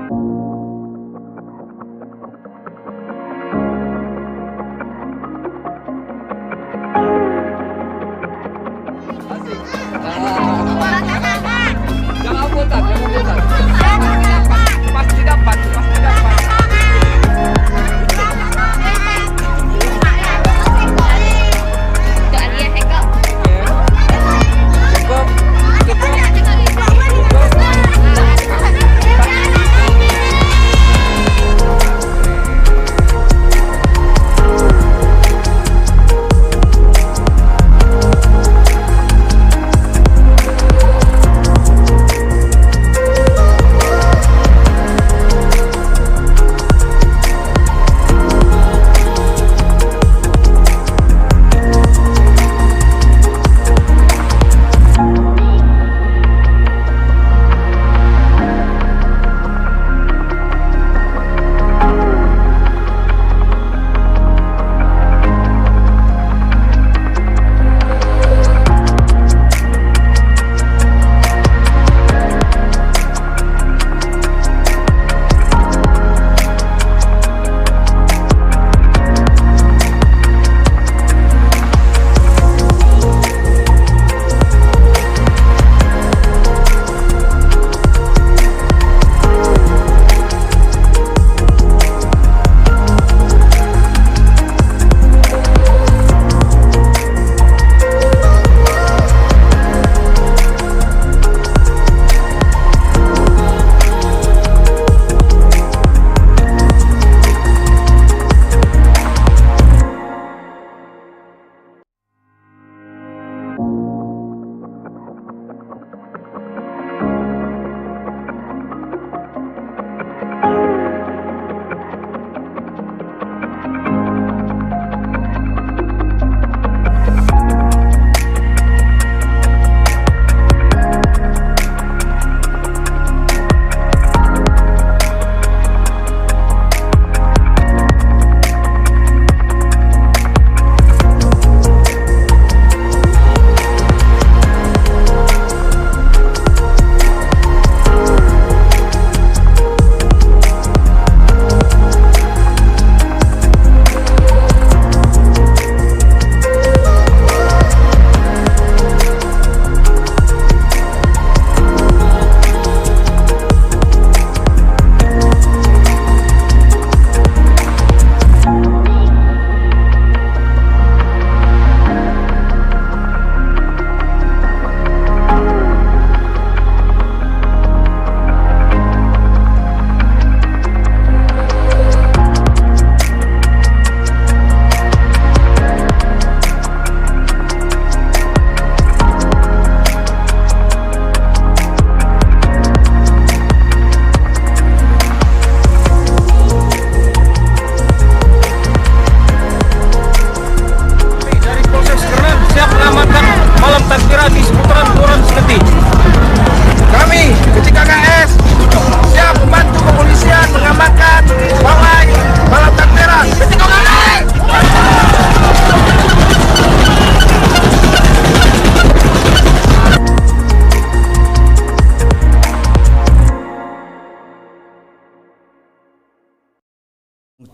Jangan bosan, jangan bosan. Pasti dapat, pasti dapat. Cukup,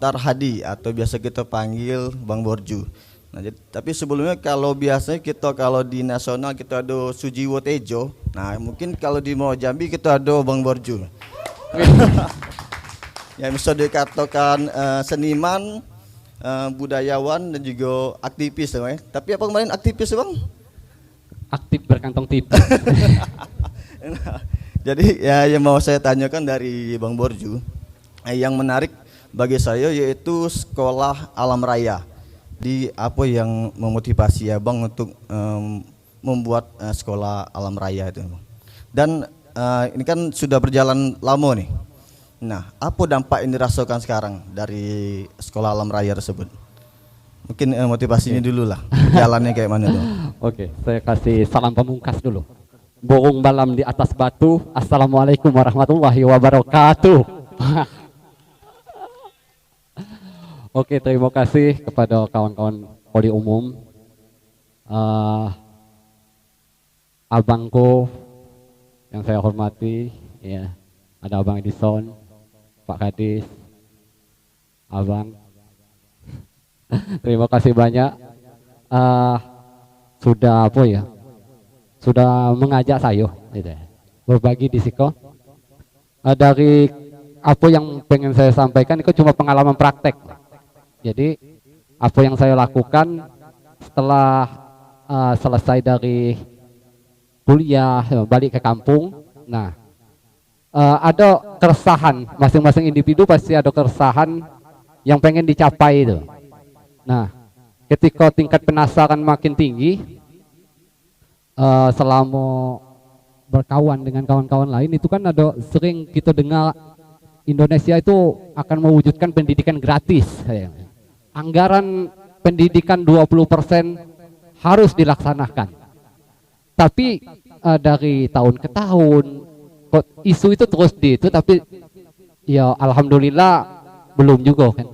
Mukhtar Hadi atau biasa kita panggil Bang Borju. Nah, tapi sebelumnya kalau biasanya kita kalau di nasional kita ada Sujiwo Tejo. Nah, mungkin kalau di Muara Jambi kita ada Bang Borju. Yang bisa dikatakan seniman, budayawan dan juga aktivis, ya. Tapi apa kemarin aktivis, Bang? Aktif berkantong tipis. Nah, jadi ya yang mau saya tanyakan dari Bang Borju, yang menarik bagi saya yaitu sekolah alam raya. Di apa yang memotivasi Abang untuk membuat sekolah alam raya itu? Dan ini kan sudah berjalan lama nih. Nah, apa dampak yang dirasakan sekarang dari sekolah alam raya tersebut? Mungkin motivasinya dulu lah, jalannya kayak mana tuh? Oke, saya kasih salam pamungkas dulu. Burung balam di atas batu. Assalamualaikum warahmatullahi wabarakatuh. Oke, terima kasih kepada kawan-kawan poli umum, abangku yang saya hormati, ya, ada Abang Edison, Pak Kadis, Abang. Terima kasih banyak. Sudah apa ya? Sudah mengajak saya, gitu ya, berbagi di Siko. Dari apa yang pengen saya sampaikan itu cuma pengalaman praktek. Jadi apa yang saya lakukan setelah selesai dari kuliah balik ke kampung. Nah, ada keresahan, masing-masing individu pasti ada keresahan yang pengen dicapai itu. Nah, ketika tingkat penasaran makin tinggi, selama berkawan dengan kawan-kawan lain itu kan ada sering kita dengar Indonesia itu akan mewujudkan pendidikan gratis. Anggaran pendidikan 20% harus dilaksanakan. Tapi dari tahun ke tahun kok isu itu terus itu, tapi ya alhamdulillah belum juga kan.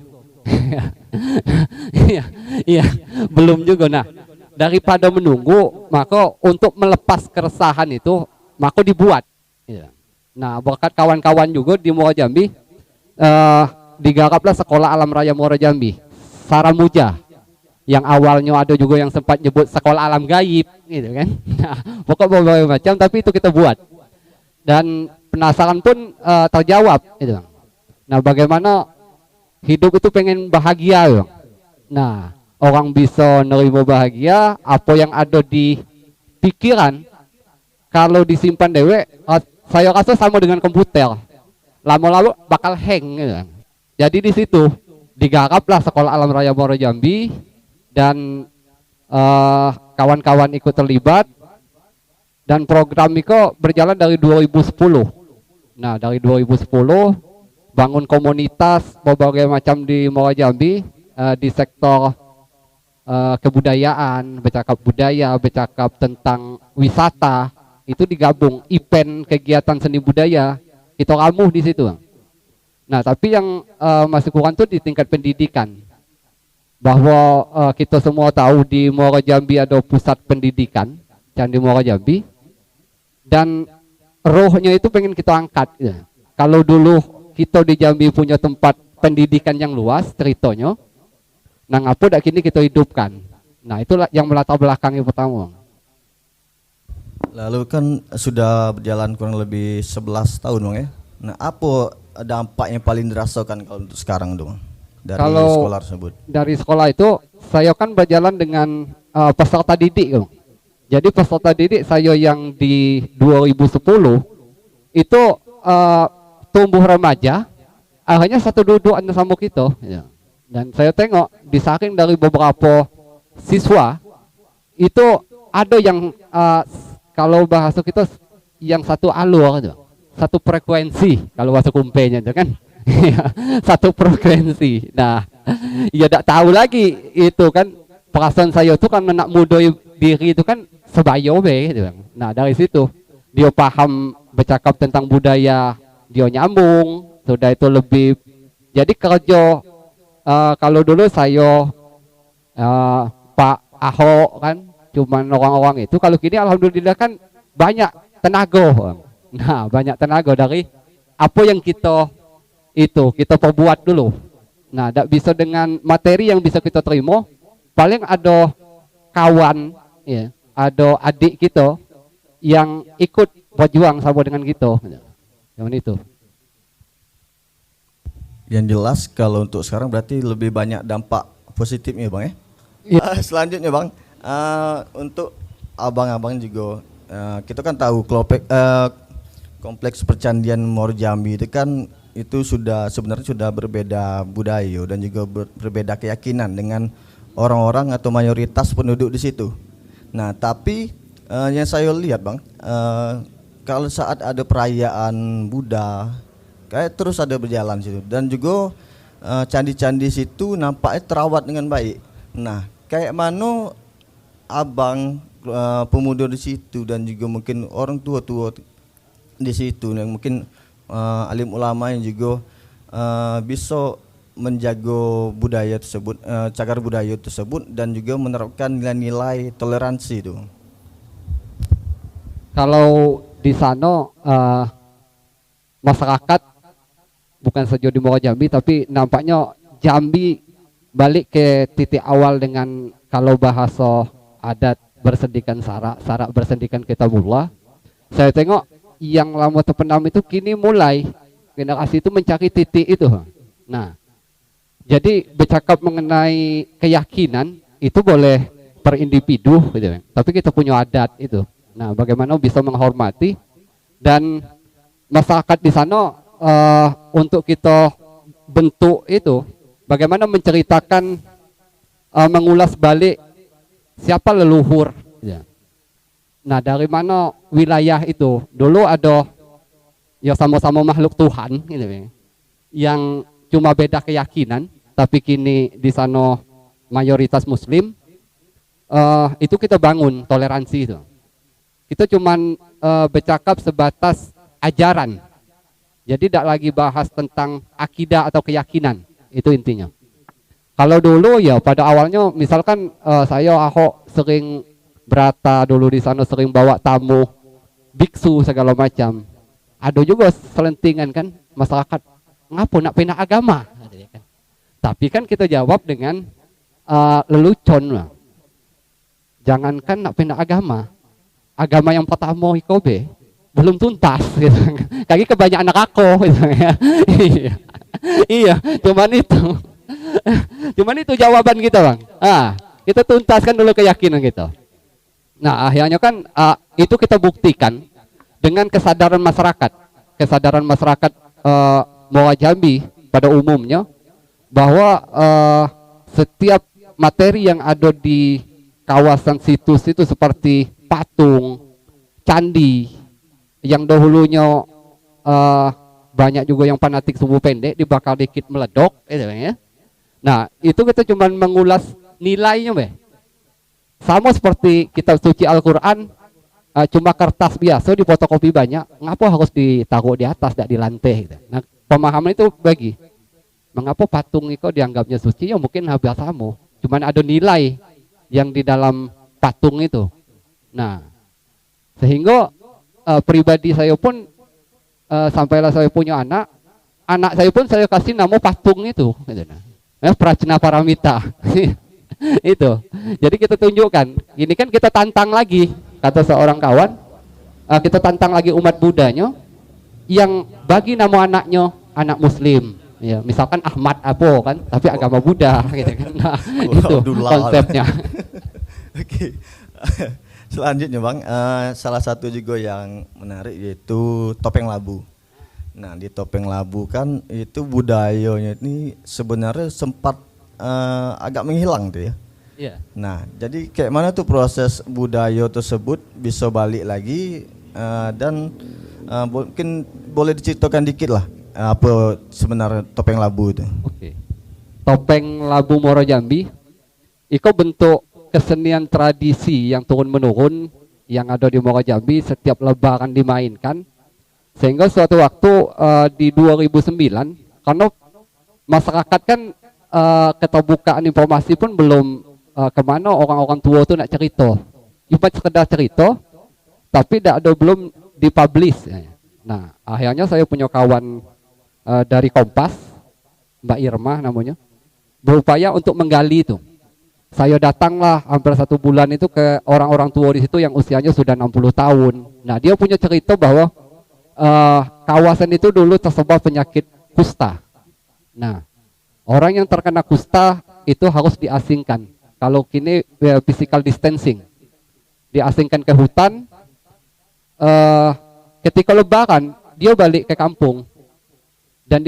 Iya, belum juga. Nah, daripada menunggu, maka untuk melepas keresahan itu maka dibuat. Nah, berkat kawan-kawan juga di Muara Jambi, digaraplah sekolah alam raya Muara Jambi, Saramuja, yang awalnya ada juga yang sempat nyebut sekolah alam gaib, gitu kan. Nah, pokok berbagai macam, tapi itu kita buat. Dan penasaran pun terjawab, gitu. Nah, bagaimana hidup itu pengen bahagia, gitu. Nah, orang bisa nerima bahagia, apa yang ada di pikiran, kalau disimpan dewe, saya rasa sama dengan komputer, lama-lama bakal hang, gitu. Jadi di situ digaraplah sekolah alam raya Muara Jambi, dan kawan-kawan ikut terlibat, dan program itu berjalan dari 2010. Nah, dari 2010 bangun komunitas berbagai macam di Muara Jambi, di sektor kebudayaan, bercakap budaya, bercakap tentang wisata, itu digabung event kegiatan seni budaya, kita ramuh di situ. Nah, tapi yang masih kurang tuh di tingkat pendidikan, bahwa kita semua tahu di Muara Jambi ada pusat pendidikan Candi Muara Jambi, dan rohnya itu pengen kita angkat. Kalau dulu kita di Jambi punya tempat pendidikan yang luas ceritanya, nah ngapa dak kini kita hidupkan. Nah, itulah yang melatar belakangi pertama. Lalu kan sudah berjalan kurang lebih 11 tahun Bang ya. Nah, apa dampaknya paling dirasakan kalau untuk sekarang dong dari kalau sekolah tersebut? Dari sekolah itu saya kan berjalan dengan peserta didik, Bang. Jadi peserta didik saya yang di 2010 itu tumbuh remaja, akhirnya satu duduk sama kita. Ya. Dan saya tengok di saking dari beberapa siswa itu ada yang kalau bahasa kita yang satu alur, satu frekuensi kalau bahasa kumpenya itu kan. Satu frekuensi. Nah, ya tidak tahu lagi itu kan perasaan saya itu kan anak muda diri itu kan sebaya gitu. Nah, dari situ dia paham bercakap tentang budaya, dia nyambung, sudah itu lebih. Jadi kerja kalau dulu saya Pak Ahok kan cuman orang-orang itu, kalau kini alhamdulillah kan banyak tenaga. Nah, banyak tenaga dari apa yang kita perbuat dulu. Nah, tidak bisa dengan materi yang bisa kita terima, paling ada kawan, ya, ada adik kita yang ikut berjuang sama dengan kita. Yang itu. Yang jelas kalau untuk sekarang berarti lebih banyak dampak positifnya Bang ya. Ya. Selanjutnya Bang, untuk abang-abang juga, kita kan tahu kompleks percandian Muara Jambi itu kan itu sebenarnya sudah berbeda budaya dan juga berbeda keyakinan dengan orang-orang atau mayoritas penduduk di situ. Nah, tapi yang saya lihat Bang, kalau saat ada perayaan Buddha kayak terus ada berjalan situ, dan juga candi-candi situ nampaknya terawat dengan baik. Nah, kayak mana abang pemuda di situ dan juga mungkin orang tua-tua di situ yang mungkin alim ulama yang juga bisa menjaga budaya tersebut, cagar budaya tersebut, dan juga menerapkan nilai-nilai toleransi itu. Kalau di sana masyarakat bukan saja di Muara Jambi, tapi nampaknya Jambi balik ke titik awal dengan kalau bahasa adat bersendikan sarak bersendikan kitabullah. Saya tengok yang lama terpendam itu kini mulai generasi itu mencari titik itu. Nah, jadi bercakap mengenai keyakinan itu boleh per individu gitu, tapi kita punya adat itu. Nah, bagaimana bisa menghormati dan masyarakat di sana untuk kita bentuk itu, bagaimana menceritakan, mengulas balik siapa leluhur. Ya. Nah, dari mana wilayah itu? Dulu ada ya sama-sama makhluk Tuhan, gitu, yang cuma beda keyakinan, tapi kini di sana mayoritas Muslim. Itu kita bangun toleransi itu. Kita cuman bercakap sebatas ajaran. Jadi tidak lagi bahas tentang akidah atau keyakinan, itu intinya. Kalau dulu ya pada awalnya misalkan saya Ahok sering berata dulu di sana, sering bawa tamu biksu segala macam. Ada juga selentingan kan masyarakat, ngapo nak pindah agama. Tapi kan kita jawab dengan lelucon lah. Jangankan nak pindah agama yang pertama ikobe belum tuntas gitu. Kaki kebanyakan anak aku gitu, ya. Iya, cuman itu jawaban kita, Bang. Kita tuntaskan dulu keyakinan kita. Nah, akhirnya kan itu kita buktikan dengan kesadaran masyarakat Muara Jambi pada umumnya, bahwa setiap materi yang ada di kawasan situs itu seperti patung, candi, yang dahulunya banyak juga yang fanatik sumbu pendek, dibakar dikit meledok, gitu ya. Nah, itu kita cuma mengulas nilainya, sama seperti kitab suci Al-Quran, cuma kertas biasa difotokopi banyak, ngapa harus ditaruh di atas, tidak di lantai, gitu. Nah, pemahaman itu bagi mengapa patung itu dianggapnya suci, ya mungkin hampir sama, cuman ada nilai yang di dalam patung itu. Nah, sehingga pribadi saya pun sampailah saya punya anak saya pun saya kasih nama patung itu, gitu. Prajna Paramita. Itu. Jadi kita tunjukkan, ini kan kita tantang lagi, kata seorang kawan, kita tantang lagi umat Buddhanya yang bagi nama anaknya anak Muslim. Ya, misalkan Ahmad apa kan, tapi agama Buddha, gitu kan. Nah, itu konsepnya. Oke. Selanjutnya, Bang, salah satu juga yang menarik yaitu topeng labu. Nah, di topeng labu kan itu budayanya ini sebenarnya sempat agak menghilang tuh ya. Iya. Nah, jadi kayak mana tuh proses budaya tersebut bisa balik lagi, dan mungkin boleh diceritakan dikit lah apa sebenarnya topeng labu itu. Oke. Topeng labu Muara Jambi itu bentuk kesenian tradisi yang turun-menurun yang ada di Muara Jambi, setiap lebaran dimainkan. Sehingga suatu waktu di 2009, karena masyarakat kan keterbukaan informasi pun belum kemana orang-orang tua tuh nak cerita. Cuma sekedar cerita, tapi belum dipublish. Nah, akhirnya saya punya kawan dari Kompas, Mbak Irma namanya, berupaya untuk menggali itu. Saya datanglah hampir 1 bulan itu ke orang-orang tua di situ yang usianya sudah 60 tahun. Nah, dia punya cerita bahwa kawasan itu dulu tersebar penyakit kusta. Nah, orang yang terkena kusta itu harus diasingkan. Kalau kini physical distancing, diasingkan ke hutan. Ketika lebaran dia balik ke kampung, dan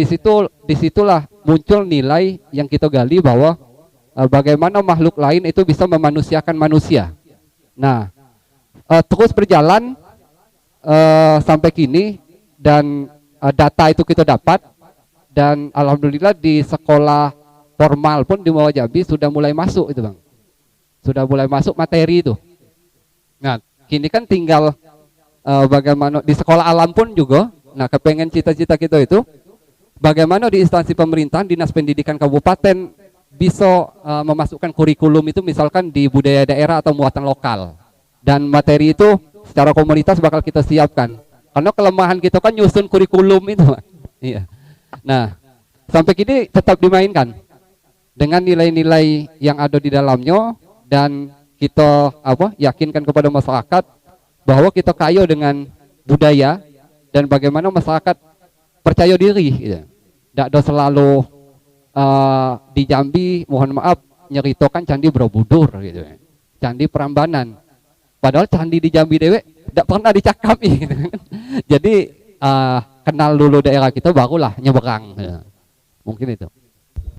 disitulah muncul nilai yang kita gali bahwa bagaimana makhluk lain itu bisa memanusiakan manusia. Nah, terus berjalan sampai kini, dan data itu kita dapat, dan alhamdulillah di sekolah formal pun di Muara Jambi sudah mulai masuk itu, Bang. Sudah mulai masuk materi itu. Nah, kini kan tinggal bagaimana di sekolah alam pun juga. Nah, kepengen cita-cita kita itu bagaimana di instansi pemerintahan, dinas pendidikan kabupaten bisa memasukkan kurikulum itu misalkan di budaya daerah atau muatan lokal, dan materi itu secara komunitas bakal kita siapkan, karena kelemahan kita kan nyusun kurikulum itu. Iya. Nah, sampai kini tetap dimainkan dengan nilai-nilai yang ada di dalamnya, dan kita yakinkan kepada masyarakat bahwa kita kaya dengan budaya dan bagaimana masyarakat percaya diri gitu. Tidak ada selalu di Jambi, mohon maaf, nyeritakan Candi Borobudur gitu, Candi Prambanan, padahal candi di Jambi dewe tidak pernah dicakapi gitu. Jadi kenal dulu daerah kita barulah nyeberang gitu. Mungkin itu.